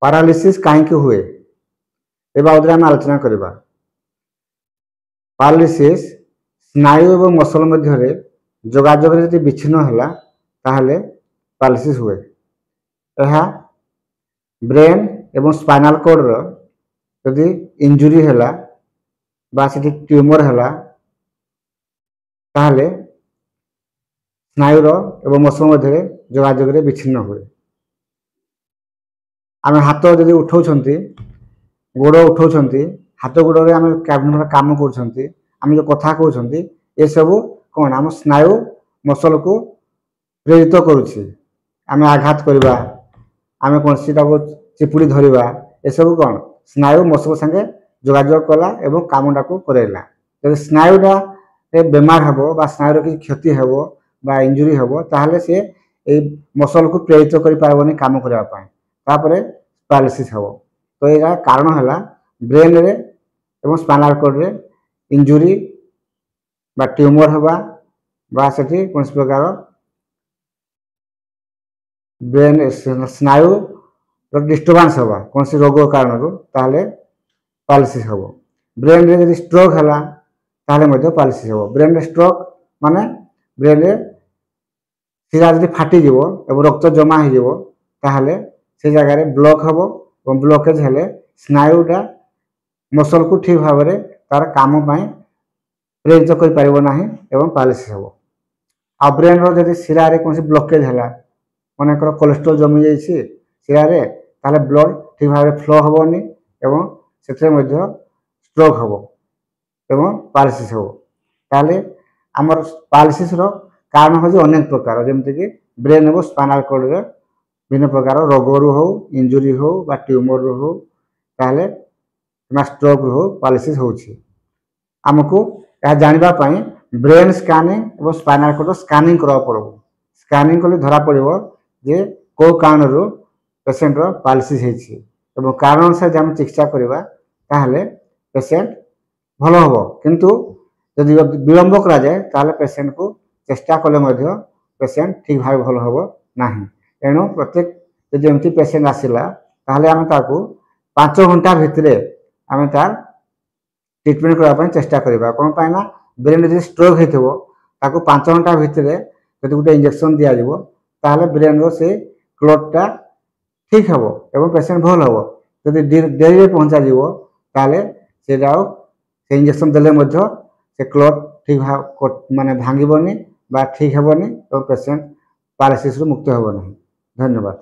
Paralysis କାହିଁକି ହୁଏ ଏ ବାବଦରେ ଆମେ ଆଲୋଚନା କରିବା। ପାରାଲିସିସ୍ ସ୍ନାୟୁ ଏବଂ ମସଲ ମଧ୍ୟରେ ଯୋଗାଯୋଗରେ ଯଦି ବିଚ୍ଛିନ୍ନ ହେଲା ତାହେଲେ ପାରାଲିସିସ୍ ହୁଏ। ଏହା ବ୍ରେନ୍ ଏବଂ ସ୍ପାଇନାଲ କର୍ଡର ଯଦି ଇଞ୍ଜୁରି ହେଲା ବା ସେଠି ଟ୍ୟୁମର ହେଲା ତାହେଲେ ସ୍ନାୟୁର ଏବଂ ମସଲ ମଧ୍ୟରେ ଯୋଗାଯୋଗରେ ବିଚ୍ଛିନ୍ନ ହୁଏ। ଆମେ ହାତ ଯଦି ଉଠାଉଛନ୍ତି, ଗୋଡ଼ ଉଠାଉଛନ୍ତି, ହାତ ଗୋଡ଼ରେ ଆମେ କାମ କରୁଛନ୍ତି, ଆମେ ଯେଉଁ କଥା କହୁଛନ୍ତି ଏସବୁ କ'ଣ ଆମ ସ୍ନାୟୁ ମସଲକୁ ପ୍ରେରିତ କରୁଛି। ଆମେ ଆଘାତ କରିବା, ଆମେ କୌଣସିଟାକୁ ଚିପୁଡ଼ି ଧରିବା, ଏସବୁ କ'ଣ ସ୍ନାୟୁ ମସଲ ସାଙ୍ଗେ ଯୋଗାଯୋଗ କଲା ଏବଂ କାମଟାକୁ କରାଇଲା। ଯଦି ସ୍ନାୟୁଟା ବେମାର ହେବ ବା ସ୍ନାୟୁର କିଛି କ୍ଷତି ହେବ ବା ଇଞ୍ଜୁରି ହେବ ତାହେଲେ ସେ ଏଇ ମସଲକୁ ପ୍ରେରିତ କରିପାରିବନି କାମ କରିବା ପାଇଁ, ତାପରେ ପାରାଲିସିସ୍ ହେବ। ତ ଏଇଟା କାରଣ ହେଲା ବ୍ରେନ୍ରେ ଏବଂ ସ୍ପାଇନାଲ କର୍ଡରେ ଇଞ୍ଜୁରି ବା ଟ୍ୟୁମର ହେବା ବା ସେଠି କୌଣସି ପ୍ରକାର ବ୍ରେନ୍ ସ୍ନାୟୁର ଡିଷ୍ଟର୍ବାନ୍ସ ହେବା କୌଣସି ରୋଗ କାରଣରୁ ତାହେଲେ ପାରାଲିସିସ୍ ହେବ। ବ୍ରେନ୍ରେ ଯଦି ଷ୍ଟ୍ରୋକ୍ ହେଲା ତାହେଲେ ମଧ୍ୟ ପାରାଲିସିସ୍ ହେବ। ବ୍ରେନ୍ରେ ଷ୍ଟ୍ରୋକ୍ ମାନେ ବ୍ରେନ୍ରେ ଶିରା ଯଦି ଫାଟିଯିବ ଏବଂ ରକ୍ତ ଜମା ହେଇଯିବ ତାହେଲେ ସେ ଜାଗାରେ ବ୍ଲକ୍ ହେବ ଏବଂ ବ୍ଲକେଜ୍ ହେଲେ ସ୍ନାୟୁଟା ମସଲକୁ ଠିକ୍ ଭାବରେ ତାର କାମ ପାଇଁ ପ୍ରେରିତ କରିପାରିବ ନାହିଁ ଏବଂ ପାରାଲିସିସ୍ ହେବ। ଆଉ ବ୍ରେନ୍ର ଯଦି ଶିରାରେ କୌଣସି ବ୍ଲକେଜ୍ ହେଲା, ମନେକର କୋଲେଷ୍ଟ୍ରଲ ଜମି ଯାଇଛି ଶିରାରେ, ତାହେଲେ ବ୍ଲଡ୍ ଠିକ୍ ଭାବରେ ଫ୍ଲୋ ହେବନି ଏବଂ ସେଥିରେ ମଧ୍ୟ ଷ୍ଟ୍ରୋକ୍ ହେବ ଏବଂ ପାରାଲିସିସ୍ ହେବ। ତାହେଲେ ଆମର ପାରାଲିସିସ୍ର କାରଣ ହେଉଛି ଅନେକ ପ୍ରକାର, ଯେମିତିକି ବ୍ରେନ୍ ଏବଂ ସ୍ପାଇନାଲ କର୍ଡରେ ବିଭିନ୍ନ ପ୍ରକାର ରୋଗରୁ ହେଉ, ଇଞ୍ଜୁରି ହେଉ ବା ଟ୍ୟୁମରରୁ ହେଉ, ତାହେଲେ କିମ୍ବା ଷ୍ଟ୍ରୋକ୍ରୁ ହେଉ ପାରାଲିସିସ୍ ହେଉଛି। ଆମକୁ ଏହା ଜାଣିବା ପାଇଁ ବ୍ରେନ୍ ସ୍କାନିଂ ଏବଂ ସ୍ପାଇନାଲ କର୍ଡର ସ୍କାନିଂ କରିବାକୁ ପଡ଼ିବ। ସ୍କାନିଂ କଲେ ଧରାପଡ଼ିବ ଯେ କେଉଁ କାରଣରୁ ପେସେଣ୍ଟର ପାରାଲିସିସ୍ ହେଇଛି ଏବଂ କାରଣ ଅନୁସାରେ ଯଦି ଆମେ ଚିକିତ୍ସା କରିବା ତାହେଲେ ପେସେଣ୍ଟ ଭଲ ହେବ। କିନ୍ତୁ ଯଦି ବିଳମ୍ବ କରାଯାଏ ତାହେଲେ ପେସେଣ୍ଟକୁ ଚେଷ୍ଟା କଲେ ମଧ୍ୟ ପେସେଣ୍ଟ ଠିକ୍ ଭାବେ ଭଲ ହେବ ନାହିଁ। ଏଣୁ ପ୍ରତ୍ୟେକ ଯଦି ଏମିତି ପେସେଣ୍ଟ ଆସିଲା ତାହେଲେ ଆମେ ତାକୁ 5 ଘଣ୍ଟା ଭିତରେ ଆମେ ତାର ଟ୍ରିଟମେଣ୍ଟ କରିବା ପାଇଁ ଚେଷ୍ଟା କରିବା। କ'ଣ ପାଇଁ ନା ବ୍ରେନ୍ ଯଦି ଷ୍ଟ୍ରୋକ୍ ହେଇଥିବ ତାକୁ 5 ଘଣ୍ଟା ଭିତରେ ଯଦି ଗୋଟେ ଇଞ୍ଜେକ୍ସନ୍ ଦିଆଯିବ ତାହେଲେ ବ୍ରେନ୍ର ସେ କ୍ଲଟ୍ଟା ଠିକ୍ ହେବ ଏବଂ ପେସେଣ୍ଟ ଭଲ ହେବ। ଯଦି ଡେରିରେ ପହଞ୍ଚାଯିବ ତାହେଲେ ସେଇଟା ଆଉ ସେ ଇଞ୍ଜେକ୍ସନ୍ ଦେଲେ ମଧ୍ୟ ସେ କ୍ଲଟ୍ ଠିକ୍ ମାନେ ଭାଙ୍ଗିବନି ବା ଠିକ୍ ହେବନି ଏବଂ ପେସେଣ୍ଟ ପାରାଲିସିସ୍ରୁ ମୁକ୍ତ ହେବ ନାହିଁ। ଧନ୍ୟବାଦ।